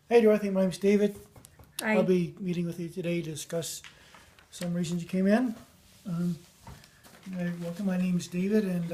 Hey Dorothy, my name's David. I'll Hi. be meeting with you today to discuss some reasons you came in. Um, welcome, my name's David, and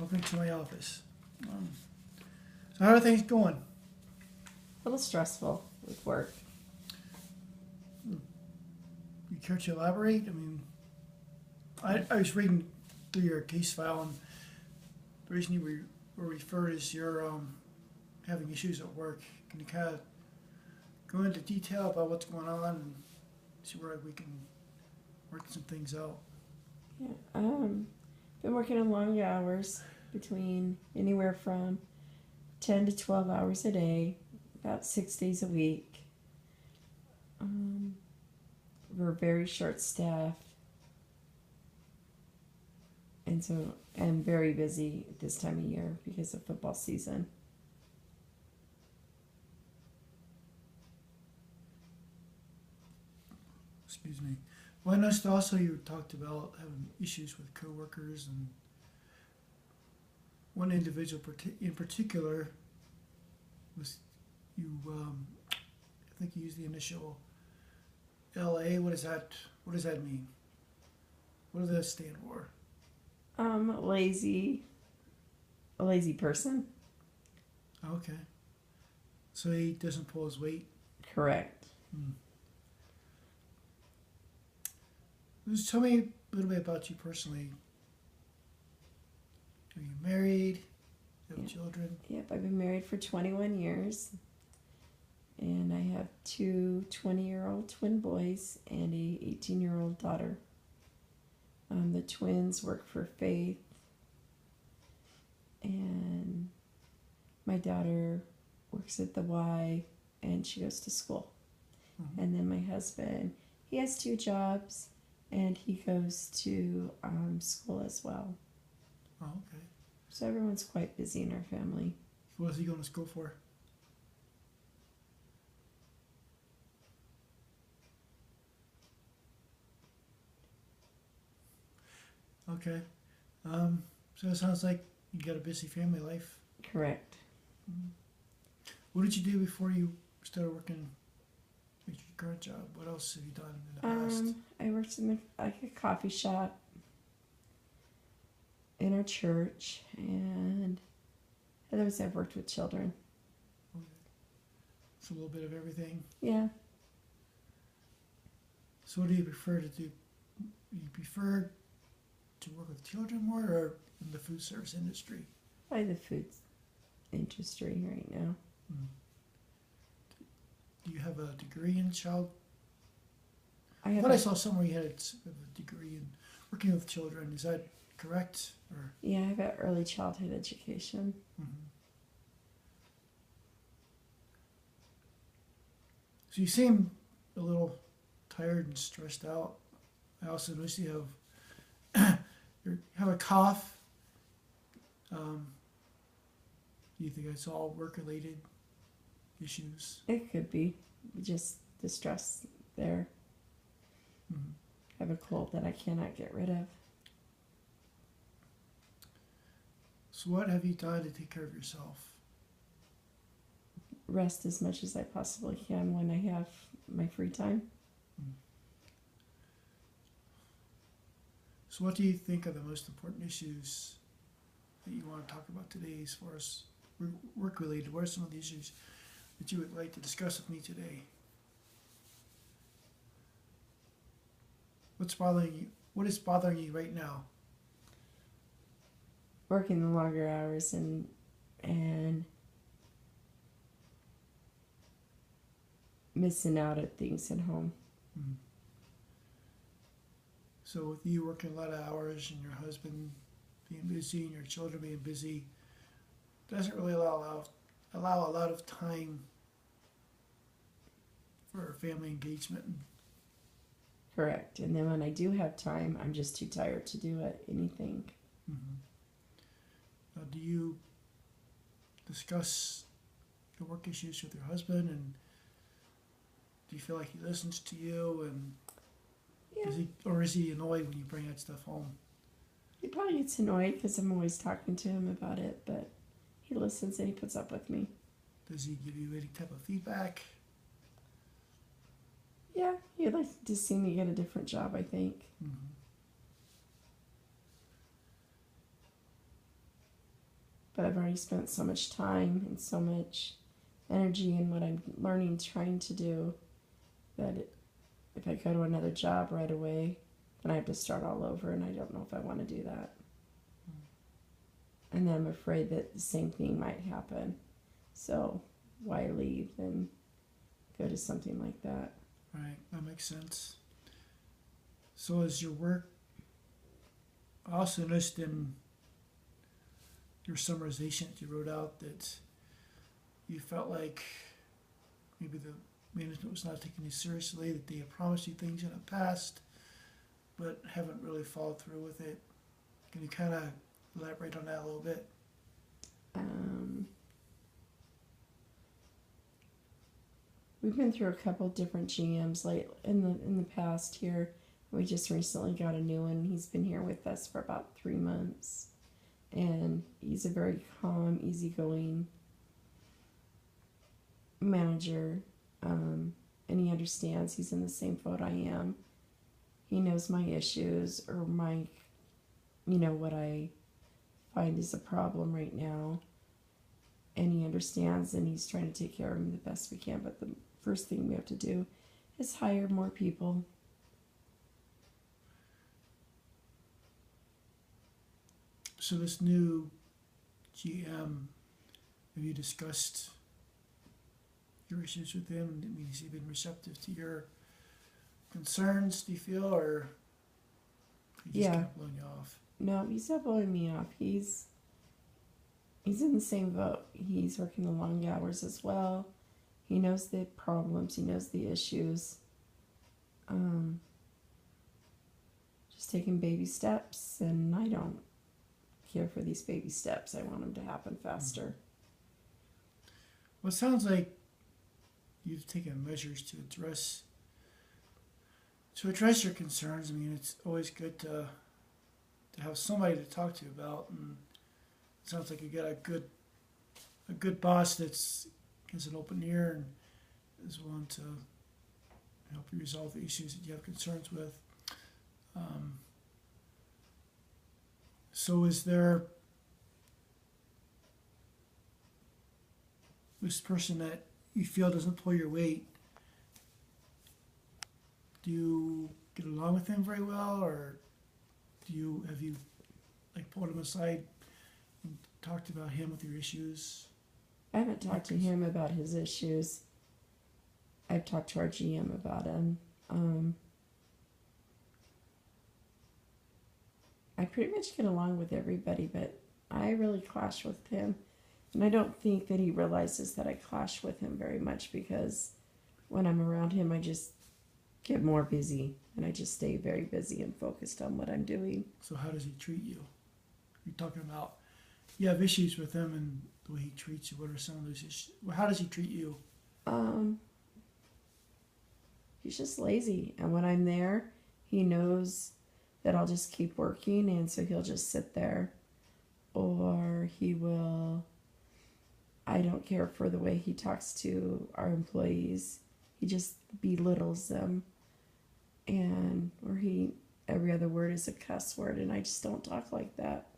welcome to my office. Um, so how are things going? A little stressful with work. You care to elaborate? I mean, I was reading through your case file, and the reason you were referred is you're having issues at work. Can you kind of go into detail about what's going on and see where we can work some things out? Yeah. Been working in long hours, between anywhere from 10 to 12 hours a day, about 6 days a week. We're very short staffed, and so I'm very busy at this time of year because of football season. Excuse me. Well, I noticed also you talked about having issues with coworkers, and one individual in particular was you. I think you used the initial LA. What is that? What does that mean? What does that stand for? Lazy, a lazy person. Okay. So he doesn't pull his weight. Correct. Hmm. Just tell me a little bit about you personally. Are you married? Do you have Yeah. children? Yep, I've been married for 21 years. And I have two 20-year-old twin boys and a 18-year-old daughter. The twins work for Faith, and my daughter works at the Y, and she goes to school. Mm-hmm. And then my husband, he has two jobs, and he goes to school as well. Oh, okay. So everyone's quite busy in our family. What is he going to school for? Okay. So it sounds like you got a busy family life. Correct. Mm-hmm. What did you do before you started working at your current job? What else have you done in the past? I worked in a coffee shop in our church, and otherwise I've worked with children. Okay. So a little bit of everything. Yeah. So what do you prefer to do? You prefer to work with children more, or in the food service industry? By the food industry right now. Mm. Do you have a degree in child? I I have thought I saw somewhere you had a degree in working with children. Is that correct? Or I have an early childhood education. mm-hmm. So you seem a little tired and stressed out. I also noticed you have a cough. Do you think it's all work-related issues? It could be just the stress there. Mm-hmm. I have a cold that I cannot get rid of. So what have you done to take care of yourself? Rest as much as I possibly can when I have my free time. Mm. So what do you think are the most important issues that you want to talk about today as far as work-related? What are some of the issues that you would like to discuss with me today? What's bothering you? What is bothering you right now? Working the longer hours and missing out at things at home. Mm. So with you working a lot of hours and your husband being busy and your children being busy, doesn't really allow a lot of time for family engagement. Correct. And then when I do have time, I'm just too tired to do anything. Mm-hmm. Do you discuss the work issues with your husband, and do you feel like he listens to you, and Yeah. is he annoyed when you bring that stuff home? He probably gets annoyed because I'm always talking to him about it, but he listens and he puts up with me. Does he give you any type of feedback? Yeah, he'd like to see me get a different job, I think. Mm-hmm. But I've already spent so much time and so much energy in what I'm learning, trying to do, that if I go to another job right away, then I have to start all over, and I don't know if I want to do that. And then I'm afraid that the same thing might happen. So why leave and go to something like that? Right, that makes sense. So is your work, I also noticed in your summarization that you wrote out that you felt like maybe the management was not taking you seriously, that they had promised you things in the past, but haven't really followed through with it. Can you kind of elaborate on that a little bit? We've been through a couple different GMs late in the past here. We just recently got a new one. He's been here with us for about 3 months, and he's a very calm, easygoing manager, and he understands. He's in the same boat I am. He knows my issues, or my, what I find is a problem right now, and he understands, and he's trying to take care of me the best we can. But the first thing we have to do is hire more people. So this new GM, have you discussed your issues with him? I mean, has he been receptive to your concerns, do you feel, or he just kind of blowing you off? No, he's not blowing me off. He's in the same boat. He's working the long hours as well. He knows the problems. He knows the issues. Just taking baby steps, and I don't care for these baby steps. I want them to happen faster. Well, it sounds like you've taken measures to address your concerns. I mean, it's always good to have somebody to talk to about, and it sounds like you got a good boss that's has an open ear and is willing to help you resolve the issues that you have concerns with. So is there this person that you feel doesn't pull your weight? Do you get along with him very well, or have you like pulled him aside and talked about him with your issues? I haven't talked to him about his issues. I've talked to our GM about him. I pretty much get along with everybody, but I really clash with him. And I don't think that he realizes that I clash with him very much, because when I'm around him, I just get more busy, and I just stay very busy and focused on what I'm doing. So how does he treat you? You're talking about you have issues with him and the way he treats you. What are some of those issues? Well, how does he treat you? He's just lazy, and when I'm there, he knows that I'll just keep working, and so he'll just sit there, or he will. I don't care for the way he talks to our employees. He just belittles them, or every other word is a cuss word, and I just don't talk like that.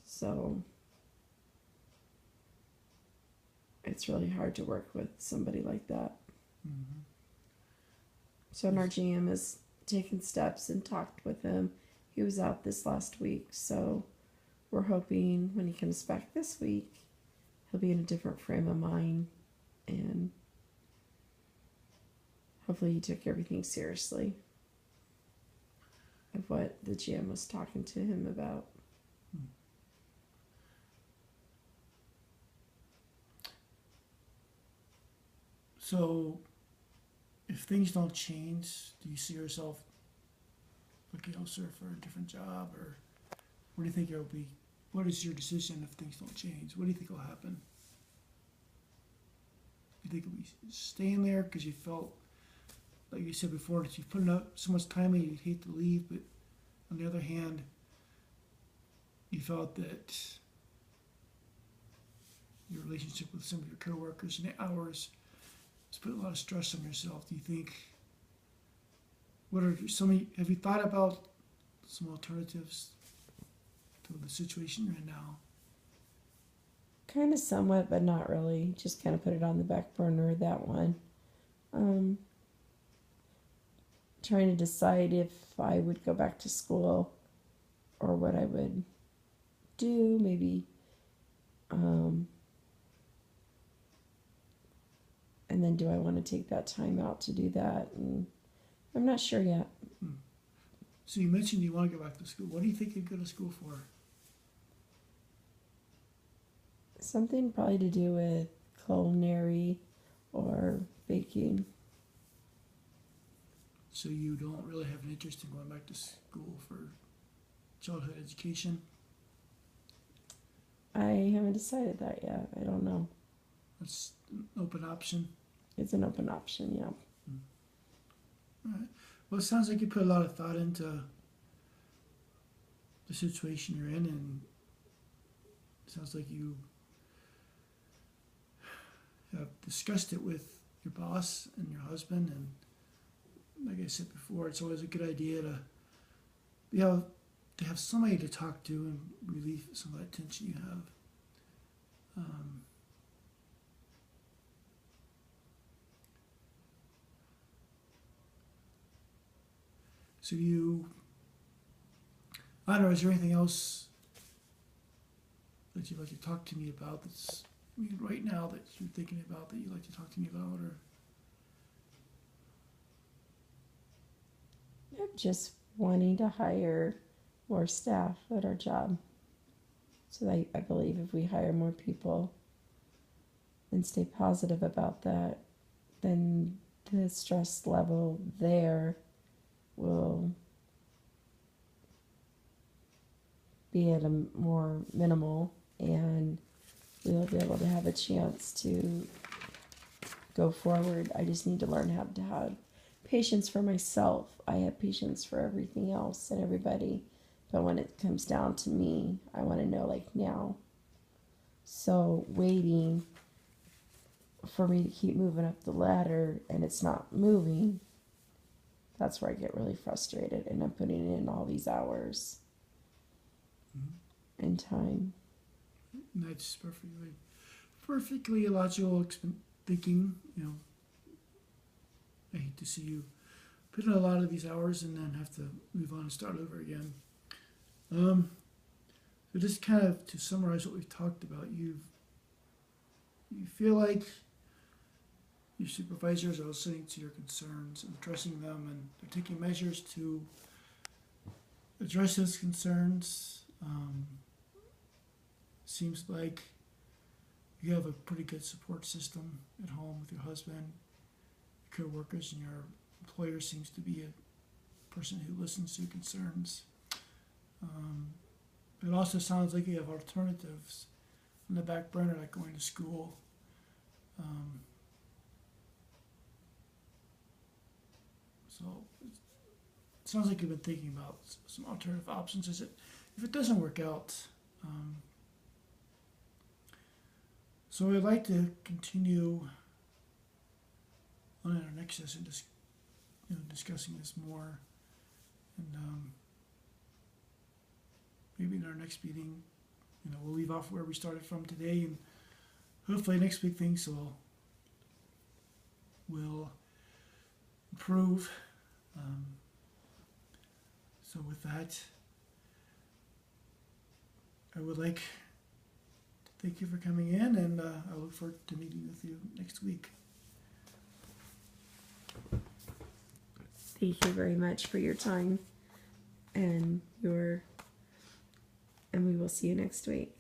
So it's really hard to work with somebody like that. Mm-hmm. So our GM has taken steps and talked with him. He was out this last week, so we're hoping when he comes back this week, he'll be in a different frame of mind, and hopefully he took everything seriously of what the GM was talking to him about. So if things don't change, do you see yourself looking elsewhere for a different job, or what do you think it'll be? What is your decision if things don't change? What do you think will happen? Do you think it'll be staying there because you felt, like you said before, that you've put up so much time and you'd hate to leave, but on the other hand, you felt that you're relationship with some of your coworkers and the hours. It's put a lot of stress on yourself. Do you think, what are some, have you thought about some alternatives to the situation you're in now? Kind of somewhat, but not really. Just kind of put it on the back burner, that one. Trying to decide if I would go back to school or what I would do, maybe. And then do I want to take that time out to do that? And I'm not sure yet. So you mentioned you want to go back to school. What do you think you'd go to school for? Something probably to do with culinary or baking. So you don't really have an interest in going back to school for childhood education? I haven't decided that yet. I don't know. That's an open option. It's an open option, yeah. All right. Well, it sounds like you put a lot of thought into the situation you're in, and it sounds like you have discussed it with your boss and your husband. And like I said before, it's always a good idea to, to have somebody to talk to and relieve some of that tension you have. So I don't know, is there anything else that you'd like to talk to me about that's, right now that you're thinking about that you'd like to talk to me about? Or I'm just wanting to hire more staff at our job. So I believe if we hire more people and stay positive about that, then the stress level there will be at a more minimal, and we'll be able to have a chance to go forward. I just need to learn how to have patience for myself. I have patience for everything else and everybody, but when it comes down to me, I want to know like now. So waiting for me to keep moving up the ladder and it's not moving, that's where I get really frustrated, and I'm putting in all these hours and time. that's perfectly logical thinking. I hate to see you put in a lot of these hours and then have to move on and start over again. So just kind of to summarize what we've talked about, you feel like your supervisors are listening to your concerns and addressing them, and they're taking measures to address those concerns. Seems like you have a pretty good support system at home with your husband, your co-workers, and your employer seems to be a person who listens to your concerns. It also sounds like you have alternatives in the back burner, like going to school. So it sounds like you've been thinking about some alternative options. If it doesn't work out, so I'd like to continue on in our next session, discussing this more, and maybe in our next meeting, we'll leave off where we started from today, and hopefully next week things will improve. So with that, I would like to thank you for coming in, and I look forward to meeting with you next week. Thank you very much for your time and we will see you next week.